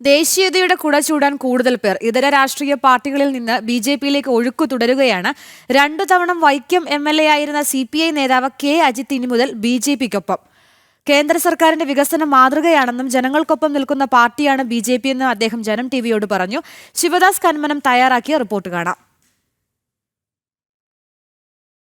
ദേശീയതയുടെ കുട ചൂടാൻ കൂടുതൽ പേർ ഇതര രാഷ്ട്രീയ പാർട്ടികളിൽ നിന്ന് ബി.ജെ.പിയിലേക്ക് ഒഴുക്കു തുടരുകയാണ്. 2 തവണ വൈക്കം എം.എൽ.എ. ആയിരുന്ന CPI നേതാവ് കെ അജിത്ത് ഇനി മുതൽ ബി.ജെ.പിക്കൊപ്പം. കേന്ദ്ര സർക്കാരിന്റെ വികസന മാതൃകയാണെന്നും ജനങ്ങൾക്കൊപ്പം നിൽക്കുന്ന പാർട്ടിയാണ് ബി.ജെ.പി എന്നും അദ്ദേഹം ജനം ടിവിയോട് പറഞ്ഞു. ശിവദാസ് കന്മനം തയ്യാറാക്കിയ റിപ്പോർട്ട് കാണാം.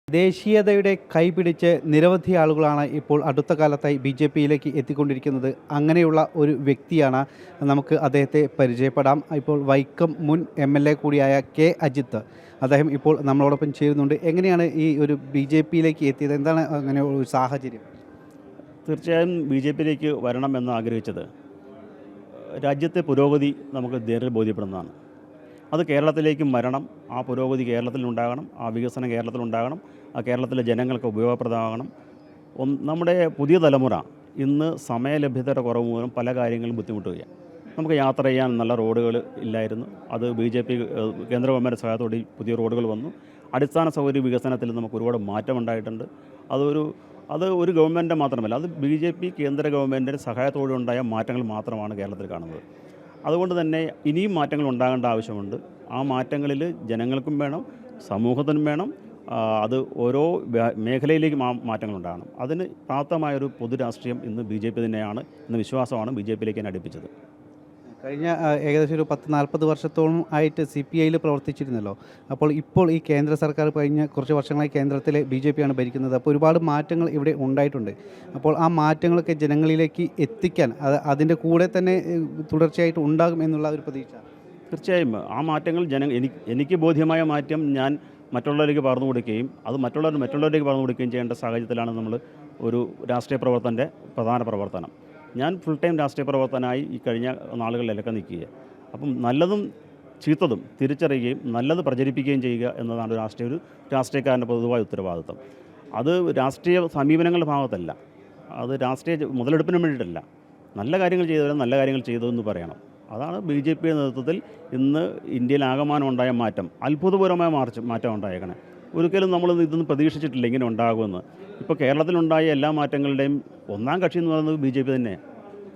ദേശീയതയുടെ കൈപിടിച്ച് നിരവധി ആളുകളാണ് ഇപ്പോൾ അടുത്ത കാലത്തായി BJPയിലേക്ക് എത്തിക്കൊണ്ടിരിക്കുന്നത്. അങ്ങനെയുള്ള ഒരു വ്യക്തിയാണ്, നമുക്ക് അദ്ദേഹത്തെ പരിചയപ്പെടാം. ഇപ്പോൾ വൈക്കം മുൻ MLA കൂടിയായ കെ അജിത്ത്, അദ്ദേഹം ഇപ്പോൾ നമ്മളോടൊപ്പം ചേരുന്നുണ്ട്. എങ്ങനെയാണ് ഈ ഒരു BJPയിലേക്ക് എത്തിയത്? എന്താണ് അങ്ങനെ ഒരു സാഹചര്യം? തീർച്ചയായും BJPയിലേക്ക് വരണമെന്ന് ആഗ്രഹിച്ചത് രാജ്യത്തെ പുരോഗതി നമുക്ക് നേരിൽ ബോധ്യപ്പെടുന്നതാണ്. അത് കേരളത്തിലേക്കും വരണം. ആ പുരോഗതി കേരളത്തിലുണ്ടാകണം, ആ വികസനം കേരളത്തിലുണ്ടാകണം, ആ കേരളത്തിലെ ജനങ്ങൾക്ക് ഉപയോഗപ്രദമാകണം. നമ്മുടെ പുതിയ തലമുറ ഇന്ന് സമയലഭ്യതയുടെ കുറവ് മൂലം പല കാര്യങ്ങളും ബുദ്ധിമുട്ടുകയാണ്. നമുക്ക് യാത്ര ചെയ്യാൻ നല്ല റോഡുകൾ ഇല്ലായിരുന്നു. അത് BJP കേന്ദ്ര ഗവൺമെൻറ് സഹായത്തോടെ പുതിയ റോഡുകൾ വന്നു. അടിസ്ഥാന സൗകര്യ വികസനത്തിൽ നമുക്ക് ഒരുപാട് മാറ്റമുണ്ടായിട്ടുണ്ട്. അത് ഒരു ഗവൺമെൻറ് മാത്രമല്ല, അത് BJP കേന്ദ്ര ഗവൺമെൻറ്റിൻ്റെ സഹായത്തോടെ ഉണ്ടായ മാറ്റങ്ങൾ മാത്രമാണ് കേരളത്തിൽ കാണുന്നത്. അതുകൊണ്ട് തന്നെ ഇനിയും മാറ്റങ്ങൾ ഉണ്ടാകേണ്ട ആവശ്യമുണ്ട്. ആ മാറ്റങ്ങളിൽ ജനങ്ങൾക്കും വേണം, സമൂഹത്തിനും വേണം. അത് ഓരോ മേഖലയിലേക്കും ആ മാറ്റങ്ങൾ ഉണ്ടാകണം. അതിന് പ്രാപ്തമായൊരു പൊതുരാഷ്ട്രീയം ഇന്ന് BJP തന്നെയാണ് എന്ന വിശ്വാസമാണ് BJPയിലേക്ക് എന്നെ അടുപ്പിച്ചത്. കഴിഞ്ഞ ഏകദേശം ഒരു 10-40 വർഷത്തോളം ആയിട്ട് CPIയിൽ പ്രവർത്തിച്ചിരുന്നല്ലോ. ഇപ്പോൾ ഈ കേന്ദ്ര സർക്കാർ കഴിഞ്ഞ കുറച്ച് വർഷങ്ങളായി കേന്ദ്രത്തിൽ BJPയാണ് ഭരിക്കുന്നത്. അപ്പോൾ ഒരുപാട് മാറ്റങ്ങൾ ഇവിടെ ഉണ്ടായിട്ടുണ്ട്. അപ്പോൾ ആ മാറ്റങ്ങളൊക്കെ ജനങ്ങളിലേക്ക് എത്തിക്കാൻ അതിൻ്റെ കൂടെ തന്നെ തുടർച്ചയായിട്ട് ഉണ്ടാകും എന്നുള്ള ഒരു പ്രതീക്ഷ. തീർച്ചയായും ആ മാറ്റങ്ങൾ എനിക്ക് ബോധ്യമായ മാറ്റം ഞാൻ മറ്റുള്ളവരിലേക്ക് പകർന്നു കൊടുക്കുകയും അത് മറ്റുള്ളവരിലേക്ക് പകർന്നു കൊടുക്കുകയും ചെയ്യേണ്ട സാഹചര്യത്തിലാണ് നമ്മൾ ഒരു രാഷ്ട്രീയ പ്രവർത്തൻ്റെ പ്രധാന പ്രവർത്തനം. ഞാൻ ഫുൾ ടൈം രാഷ്ട്രീയ പ്രവർത്തനമായി ഈ കഴിഞ്ഞ നാളുകളിലൊക്കെ നിൽക്കുക. അപ്പം നല്ലതും ചീത്തതും തിരിച്ചറിയുകയും നല്ലത് പ്രചരിപ്പിക്കുകയും ചെയ്യുക എന്നതാണ് ഒരു രാഷ്ട്രീയക്കാരൻ്റെ പൊതുവായ ഉത്തരവാദിത്വം. അത് രാഷ്ട്രീയ സമീപനങ്ങളുടെ ഭാഗത്തല്ല, അത് രാഷ്ട്രീയ മുതലെടുപ്പിന് വേണ്ടിയിട്ടല്ല. നല്ല കാര്യങ്ങൾ ചെയ്തവരും നല്ല കാര്യങ്ങൾ ചെയ്തതെന്ന് പറയണം. അതാണ് BJPയുടെ നേതൃത്വത്തിൽ ഇന്ന് ഇന്ത്യയിൽ ആകമാനം ഉണ്ടായ മാറ്റം. അത്ഭുതപൂർവമായ മാറ്റം ഉണ്ടായേക്കണേ. ഒരിക്കലും നമ്മൾ ഇതൊന്നും പ്രതീക്ഷിച്ചിട്ടില്ല ഇങ്ങനെ ഉണ്ടാകുമെന്ന്. ഇപ്പോൾ കേരളത്തിലുണ്ടായ എല്ലാ മാറ്റങ്ങളുടെയും ഒന്നാം കക്ഷി എന്ന് പറയുന്നത് BJP തന്നെയാണ്.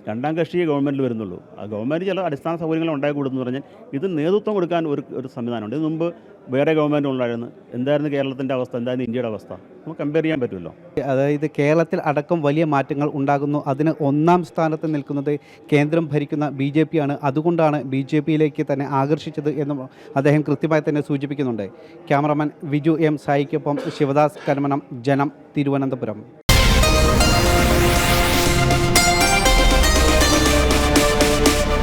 രണ്ടാം കക്ഷിയെ ഗവൺമെൻറ്റിൽ വരുന്നുള്ളൂ. ആ ഗവൺമെൻറ് ചില അടിസ്ഥാന സൗകര്യങ്ങൾ ഉണ്ടാക്കി കൊടുത്തെന്ന് പറഞ്ഞാൽ ഇത് നേതൃത്വം കൊടുക്കാൻ ഒരു സംവിധാനമുണ്ട്. ഇതിന് മുമ്പ് വേറെ ഗവൺമെൻറ് ഉണ്ടായിരുന്നു. എന്തായിരുന്നു കേരളത്തിൻ്റെ അവസ്ഥ, എന്തായിരുന്നു ഇന്ത്യയുടെ അവസ്ഥ, നമുക്ക് കമ്പയർ ചെയ്യാൻ പറ്റുമല്ലോ. അതായത് കേരളത്തിൽ അടക്കം വലിയ മാറ്റങ്ങൾ ഉണ്ടാകുന്നു. അതിന് ഒന്നാം സ്ഥാനത്ത് നിൽക്കുന്നത് കേന്ദ്രം ഭരിക്കുന്ന BJPയാണ്. അതുകൊണ്ടാണ് BJPയിലേക്ക് തന്നെ ആകർഷിച്ചത് എന്നും അദ്ദേഹം കൃത്യമായി തന്നെ സൂചിപ്പിക്കുന്നുണ്ട്. Cameraman Viju M. സായിക്കൊപ്പം ശിവദാസ് കന്മനം, ജനം, തിരുവനന്തപുരം.